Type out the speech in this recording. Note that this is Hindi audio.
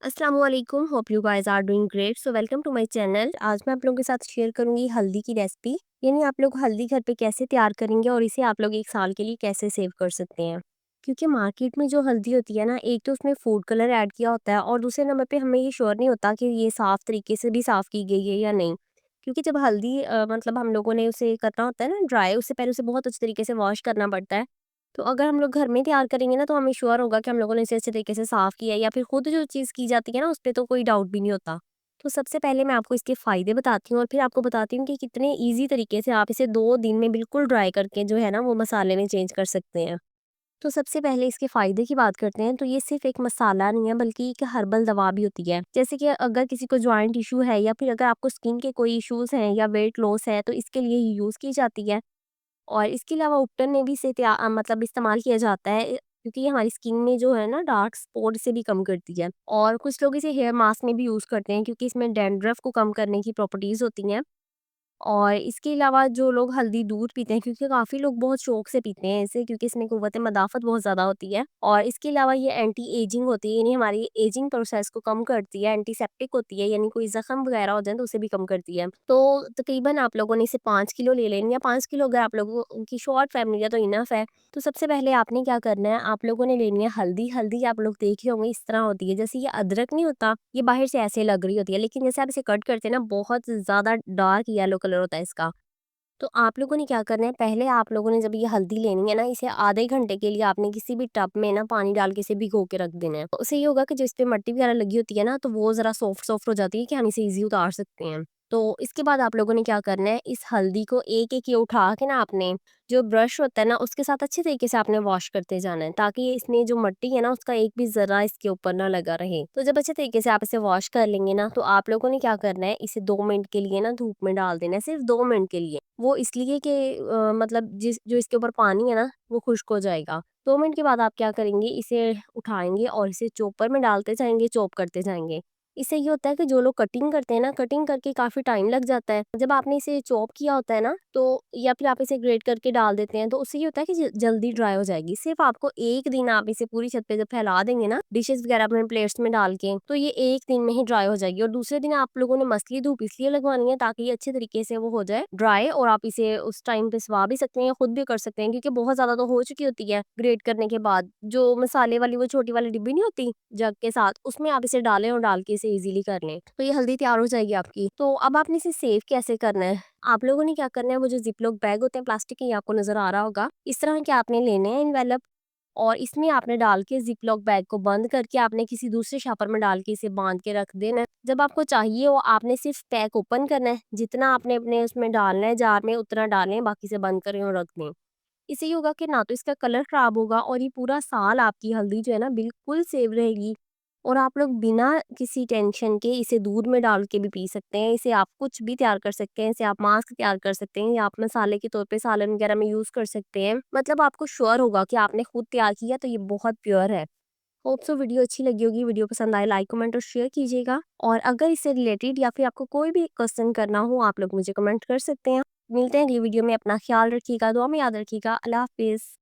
अस्सलाम वालेकुम, hope you guys are doing great. So welcome to my channel. आज मैं आप लोगों के साथ शेयर करूंगी हल्दी की रेसिपी। यानी आप लोग हल्दी घर पे कैसे तैयार करेंगे और इसे आप लोग 1 साल के लिए कैसे सेव कर सकते हैं। क्योंकि मार्केट में जो हल्दी होती है ना, एक तो उसमें फूड कलर ऐड किया होता है और दूसरे नंबर पे हमें ये श्योर नहीं होता कि ये साफ़ तरीके से भी साफ़ की गई है या नहीं। क्योंकि जब हल्दी मतलब हम लोगों ने उसे करना होता है ना ड्राई, उससे पहले उसे बहुत अच्छे तरीके से वॉश करना पड़ता है। तो अगर हम लोग घर में तैयार करेंगे ना, तो हमें श्योर होगा कि हम लोगों ने इसे अच्छे तरीके से साफ़ किया है, या फिर खुद जो चीज़ की जाती है ना, उस पे तो कोई डाउट भी नहीं होता। तो सबसे पहले मैं आपको इसके फ़ायदे बताती हूँ और फिर आपको बताती हूँ कि कितने ईज़ी तरीके से आप इसे 2 दिन में बिल्कुल ड्राई करके जो है ना, वो मसाले में चेंज कर सकते हैं। तो सबसे पहले इसके फ़ायदे की बात करते हैं, तो ये सिर्फ़ एक मसाला नहीं है, बल्कि एक हर्बल दवा भी होती है। जैसे कि अगर किसी को जॉइंट इश्यू है, या फिर अगर आपको स्किन के कोई इश्यूज़ हैं या वेट लॉस है, तो इसके लिए ये यूज़ की जाती है। और इसके अलावा उपटन में भी इसे मतलब इस्तेमाल किया जाता है, क्योंकि ये हमारी स्किन में जो है ना डार्क स्पॉट से भी कम करती है। और कुछ लोग इसे हेयर मास्क में भी यूज़ करते हैं, क्योंकि इसमें डैंड्रफ को कम करने की प्रॉपर्टीज़ होती हैं। और इसके अलावा जो लोग हल्दी दूध पीते हैं, क्योंकि काफ़ी लोग बहुत शौक से पीते हैं इसे, क्योंकि इसमें कुव्वत मदाफ़त बहुत ज़्यादा होती है। और इसके अलावा ये एंटी एजिंग होती है, यानी हमारी एजिंग प्रोसेस को कम करती है। एंटीसेप्टिक होती है, यानी कोई ज़ख्म वगैरह हो जाए तो उसे भी कम करती है। तो तकरीबन आप लोगों ने इसे 5 किलो ले लेनी है। 5 किलो अगर आप लोगों की शॉर्ट फैमिली है तो इनफ है। तो सबसे पहले आपने क्या करना है, आप लोगों ने लेनी है हल्दी। हल्दी आप लोग देखे होंगे इस तरह होती है, जैसे ये अदरक नहीं होता, ये बाहर से ऐसे लग रही होती है, लेकिन जैसे आप इसे कट करते हैं ना, बहुत ज़्यादा डार्क येलो कलर होता है इसका। तो आप लोगों ने क्या करना है, पहले आप लोगों ने जब ये हल्दी लेनी है ना, इसे आधे घंटे के लिए आपने किसी भी टब में ना पानी डाल के इसे भिगो के रख देना है। तो उससे ये होगा कि जो इस पे मट्टी वगैरह लगी होती है ना, तो वो ज़रा सॉफ्ट सॉफ्ट हो जाती है कि हम इसे ईज़ी उतार सकते हैं। तो इसके बाद आप लोगों ने क्या करना है, इस हल्दी को एक-एक ये उठा के ना, आपने जो ब्रश होता है ना, उसके साथ अच्छे तरीके से आपने वॉश करते जाना है, ताकि इसमें जो मट्टी है ना, उसका एक भी ज़रा इसके ऊपर ना लगा रहे। तो जब अच्छे तरीके से आप इसे वॉश कर लेंगे ना, तो आप लोगों ने क्या करना है, इसे 2 मिनट के लिए ना धूप में डाल देना है, सिर्फ 2 मिनट के लिए। वो इसलिए कि मतलब जिस जो इसके ऊपर पानी है ना, वो खुश्क हो जाएगा। 2 मिनट के बाद आप क्या करेंगे, इसे उठाएँगे और इसे चॉपर में डालते जाएँगे, चॉप करते जाएँगे। इससे ये होता है कि जो लोग कटिंग करते हैं ना, कटिंग करके काफ़ी टाइम लग जाता है। जब आपने इसे चॉप किया होता है ना, तो या फिर आप इसे ग्रेट करके डाल देते हैं, तो उससे ये होता है कि जल्दी ड्राई हो जाएगी। सिर्फ़ आपको 1 दिन आप इसे पूरी छत पे जब फैला देंगे ना, डिशेज़ वगैरह अपने प्लेट्स में डाल के, तो ये 1 दिन में ही ड्राई हो जाएगी। और दूसरे दिन आप लोगों ने मसली धूप इसलिए लगवानी है, ताकि ये अच्छे तरीके से वो हो जाए ड्राई, और आप इसे उस टाइम पे सुबह भी सकते हैं, खुद भी कर सकते हैं, क्योंकि बहुत ज़्यादा तो हो चुकी होती है ग्रेट करने के बाद। जो मसाले वाली वो छोटी वाली डिब्बी नहीं होती जग के साथ, उसमें आप इसे डालें और डाल के इसे ईज़िली कर लें। तो ये हल्दी तैयार हो जाएगी आपकी। तो अब आपने इसे सेव कैसे करना है? आप लोगों ने क्या करना है, वो जो ज़िप-लॉक बैग होते हैं प्लास्टिक के, ये आपको नज़र आ रहा होगा। इस तरह के आपने लेने हैं एनवेलप, और इसमें आपने डाल के ज़िप-लॉक बैग को बंद करके आपने किसी दूसरे शापर में डाल के इसे बाँध के रख देना है। जब आपको चाहिए हो, आपने सिर्फ़ पैक ओपन करना है, जितना आपने अपने उसमें डालना है जार में उतना डालें, बाकी से बंद करें और रख दें। इससे ये होगा कि ना तो इसका कलर ख़राब होगा, और ये पूरा साल आपकी हल्दी जो है ना, बिल्कुल सेव रहेगी। और आप लोग बिना किसी टेंशन के इसे दूध में डाल के भी पी सकते हैं। इसे आप कुछ भी तैयार कर सकते हैं, इसे आप मास्क तैयार कर सकते हैं, या आप मसाले के तौर पे सालन वगैरह में यूज़ कर सकते हैं। मतलब आपको श्योर होगा कि आपने खुद तैयार किया, तो ये बहुत प्योर है। होप सो वीडियो अच्छी लगी होगी। वीडियो पसंद आए, लाइक, कमेंट और शेयर कीजिएगा। और अगर इससे रिलेटेड या फिर आपको कोई भी क्वेश्चन करना हो, आप लोग मुझे कमेंट कर सकते हैं। मिलते हैं अगली वीडियो में। अपना ख्याल रखिएगा, दुआ में याद रखिएगा। अल्लाह हाफ़िज़।